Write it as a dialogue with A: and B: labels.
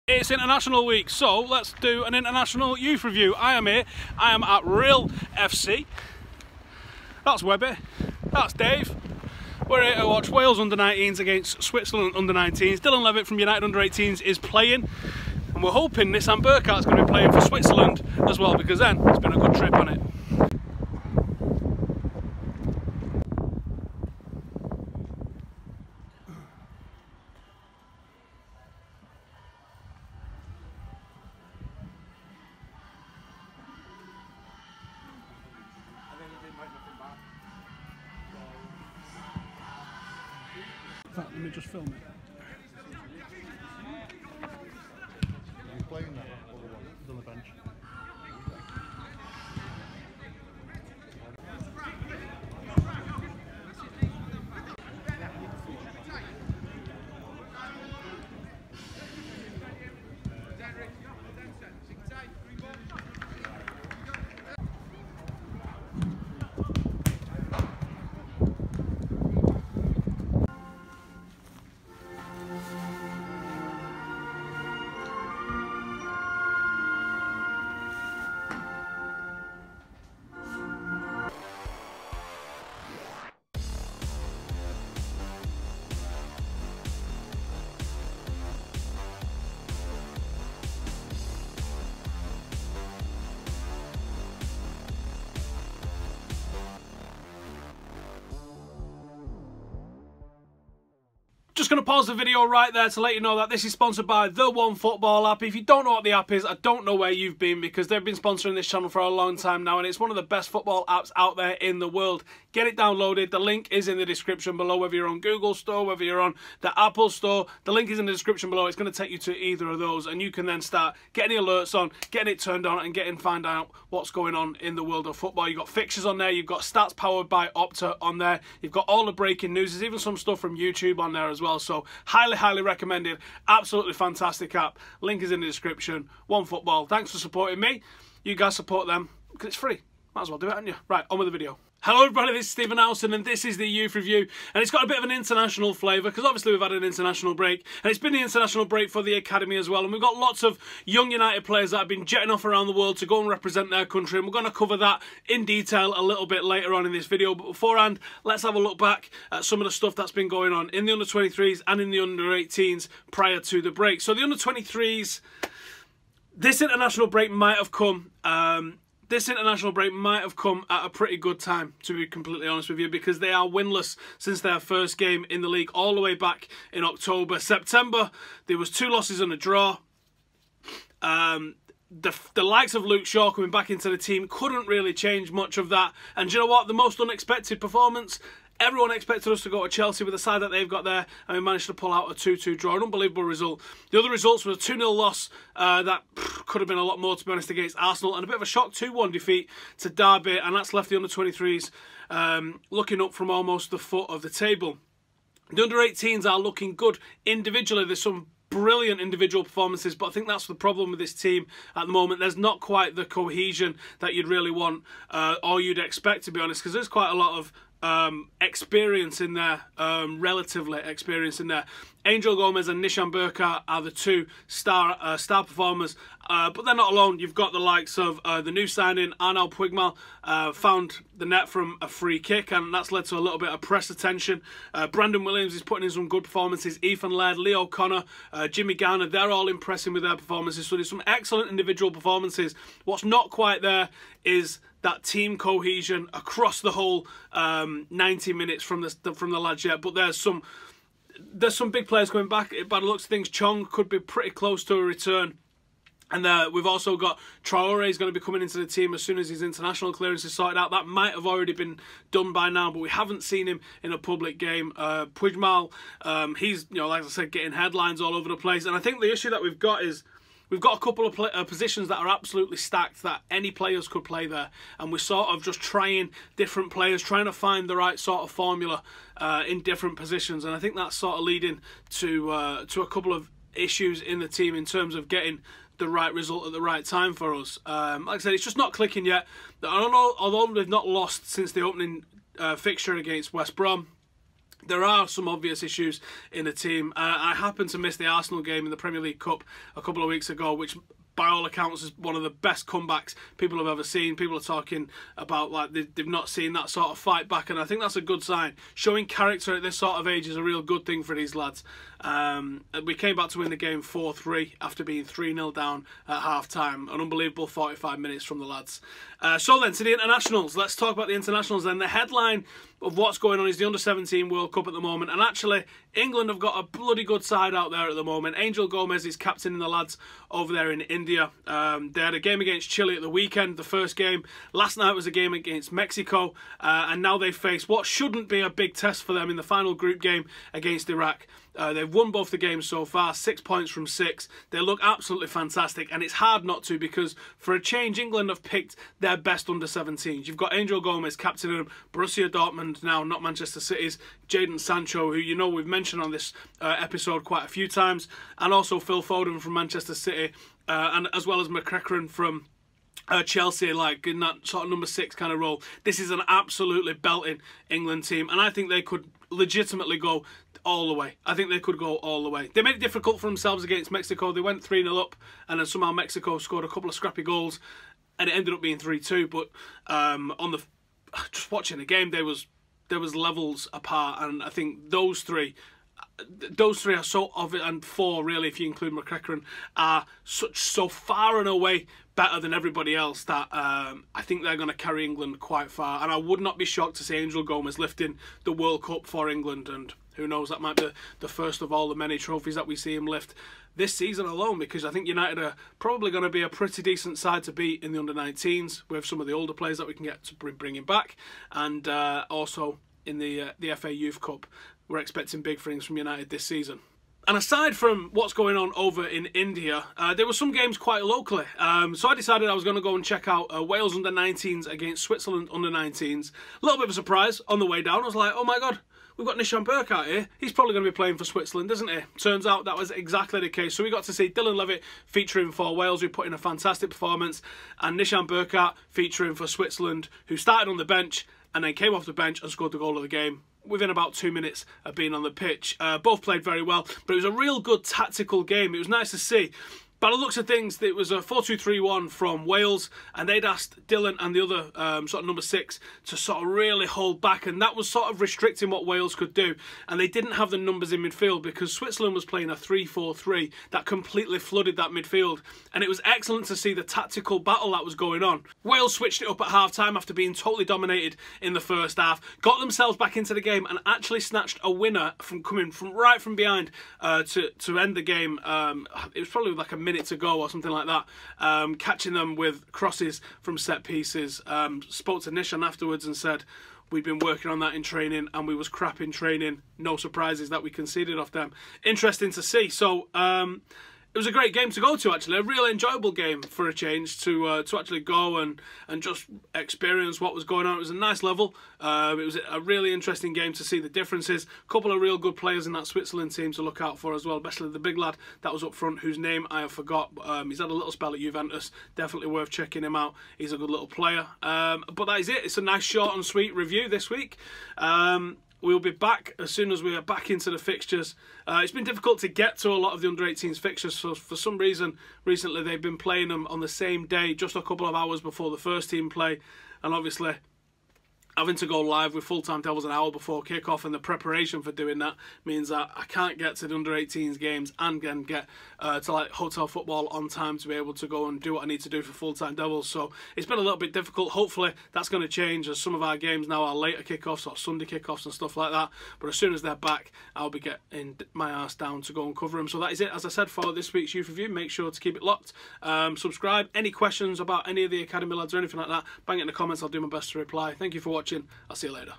A: It's International Week, so let's do an international youth review. I am here, I am at Real FC. That's Webby, that's Dave. We're here to watch Wales Under-19s against Switzerland Under-19s. Dylan Levitt from United Under-18s is playing, and we're hoping Nishan Burkhart's going to be playing for Switzerland as well, because then it's been a good trip on it. In fact, let me just film it.
B: Are you playing that other one? It's on the bench.
A: Just going to pause the video right there to let you know that this is sponsored by the One Football app. If you don't know what the app is, I don't know where you've been, because they've been sponsoring this channel for a long time now, and it's one of the best football apps out there in the world. Get it downloaded. The link is in the description below, whether you're on Google Store, whether you're on the Apple Store. The link is in the description below. It's going to take you to either of those, and you can then start getting the alerts on, getting it turned on, and find out what's going on in the world of football. You've got fixtures on there. You've got stats powered by Opta on there. You've got all the breaking news. There's even some stuff from YouTube on there as well. So highly recommended. Absolutely fantastic app. Link is in the description. One Football. Thanks for supporting me. You guys support them because it's free. Might as well do it, haven't you? Right, on with the video. Hello everybody, this is Stephen Howson, and this is the youth review, and it's got a bit of an international flavour because obviously we've had an international break, and it's been the international break for the academy as well, and we've got lots of young United players that have been jetting off around the world to go and represent their country, and we're going to cover that in detail a little bit later on in this video. But beforehand, let's have a look back at some of the stuff that's been going on in the under-23s and in the under-18s prior to the break. So the under-23s, this international break might have come at a pretty good time, to be completely honest with you, because they are winless since their first game in the league all the way back in October. September, there was 2 losses and a draw. The likes of Luke Shaw coming back into the team couldn't really change much of that. And do you know what? The most unexpected performance, everyone expected us to go to Chelsea with the side that they've got there, and we managed to pull out a 2-2 draw. An unbelievable result. The other results was a 2-0 loss that could have been a lot more, to be honest, against Arsenal, and a bit of a shock 2-1 defeat to Derby, and that's left the under-23s looking up from almost the foot of the table. The under-18s are looking good individually. There's some brilliant individual performances, but I think that's the problem with this team at the moment. There's not quite the cohesion that you'd really want or you'd expect, to be honest, because there's quite a lot of experience in there, relatively experience in there. Angel Gomes and Nishan Burkhart are the 2 star performers, but they're not alone. You've got the likes of the new signing, Arnau Puigmal, found the net from a free kick, and that's led to a little bit of press attention. Brandon Williams is putting in some good performances. Laird, O'Connor, Jimmy Garner, they're all impressing with their performances. So there's some excellent individual performances. What's not quite there is that team cohesion across the whole 90 minutes from the lads yet. But there's some big players coming back. By the looks of things, Chong could be pretty close to a return. And we've also got Traore is going to be coming into the team as soon as his international clearance is sorted out. That might have already been done by now, but we haven't seen him in a public game. Puigmal, he's, like I said, getting headlines all over the place. And I think the issue that we've got is we've got a couple of positions that are absolutely stacked, that any players could play there, and we're sort of just trying different players, trying to find the right sort of formula in different positions, and I think that's sort of leading to a couple of issues in the team in terms of getting the right result at the right time for us. Like I said, it's just not clicking yet. Although they've not lost since the opening fixture against West Brom, There are some obvious issues in the team. I happened to miss the Arsenal game in the Premier League Cup a couple of weeks ago, which by all accounts is one of the best comebacks people have ever seen. People are talking about like they've not seen that sort of fight back, and I think that's a good sign. Showing character at this sort of age is a real good thing for these lads. We came back to win the game 4-3 after being 3-0 down at half-time. An unbelievable 45 minutes from the lads. So then, to the internationals. Let's talk about the internationals then. The headline of what's going on is the Under-17 World Cup at the moment. And actually, England have got a bloody good side out there at the moment. Angel Gomes is captaining the lads over there in India. They had a game against Chile at the weekend, the first game. Last night was a game against Mexico. And now they face what shouldn't be a big test for them in the final group game against Iraq. They've won both the games so far, 6 points from 6. They look absolutely fantastic, and it's hard not to, because for a change, England have picked their best under-17s. You've got Angel Gomes captaining them, Borussia Dortmund now, not Manchester City's, Jadon Sancho, who you know we've mentioned on this episode quite a few times, and also Phil Foden from Manchester City, and as well as McCracken from Chelsea, like in that sort of number 6 kind of role. This is an absolutely belting England team, and I think they could legitimately go all the way. I think they could go all the way. They made it difficult for themselves against Mexico. They went 3-0 up, and then somehow Mexico scored a couple of scrappy goals, and it ended up being 3-2. But just watching the game, there was levels apart, and I think those three are so obvious, and 4 really if you include McCracken, are so far and away better than everybody else that I think they're going to carry England quite far. And I would not be shocked to see Angel Gomes lifting the World Cup for England, and who knows, that might be the first of all the many trophies that we see him lift this season alone, because I think United are probably going to be a pretty decent side to beat in the under-19s with some of the older players that we can get to bring him back, and also in the FA Youth Cup. We're expecting big things from United this season. And aside from what's going on over in India, there were some games quite locally. So I decided I was going to go and check out Wales under-19s against Switzerland under-19s. A little bit of a surprise on the way down. I was like, oh my God, we've got Nishan Burkhart here. He's probably going to be playing for Switzerland, isn't he? Turns out that was exactly the case. So we got to see Dylan Levitt featuring for Wales, who put in a fantastic performance, and Nishan Burkhart featuring for Switzerland, who started on the bench and then came off the bench and scored the goal of the game within about 2 minutes of being on the pitch. Both played very well, but it was a real good tactical game. It was nice to see. By the looks of things, it was a 4-2-3-1 from Wales, and they'd asked Dylan and the other sort of number 6 to sort of really hold back, and that was sort of restricting what Wales could do. And they didn't have the numbers in midfield because Switzerland was playing a 3-4-3 that completely flooded that midfield, and it was excellent to see the tactical battle that was going on. Wales switched it up at half-time after being totally dominated in the first half, got themselves back into the game, and actually snatched a winner from coming from right from behind to end the game. It was probably like a minute to go or something like that, catching them with crosses from set pieces. Spoke to Nishan afterwards and said we'd been working on that in training and we was crap in training. No surprises that we conceded off them. Interesting to see. So it was a great game to go to, actually. A real enjoyable game for a change to actually go and just experience what was going on. It was a nice level. It was a really interesting game to see the differences. A couple of real good players in that Switzerland team to look out for as well, especially the big lad that was up front, whose name I have forgot. He's had a little spell at Juventus. Definitely worth checking him out. He's a good little player. But that is it. It's a nice short and sweet review this week. We'll be back as soon as we are back into the fixtures. It's been difficult to get to a lot of the under-18s fixtures, so for some reason recently they've been playing them on the same day, just a couple of hours before the first team play, and obviously having to go live with Full-Time Devils an hour before kick-off, and the preparation for doing that means that I can't get to the under-18s games and then get to like hotel football on time to be able to go and do what I need to do for Full-Time Devils. So it's been a little bit difficult. Hopefully that's going to change, as some of our games now are later kick-offs or Sunday kick-offs and stuff like that. But as soon as they're back, I'll be getting my arse down to go and cover them. So that is it, as I said, for this week's youth review. Make sure to keep it locked. Subscribe. Any questions about any of the academy lads or anything like that, bang it in the comments. I'll do my best to reply. Thank you for watching. I'll see you later.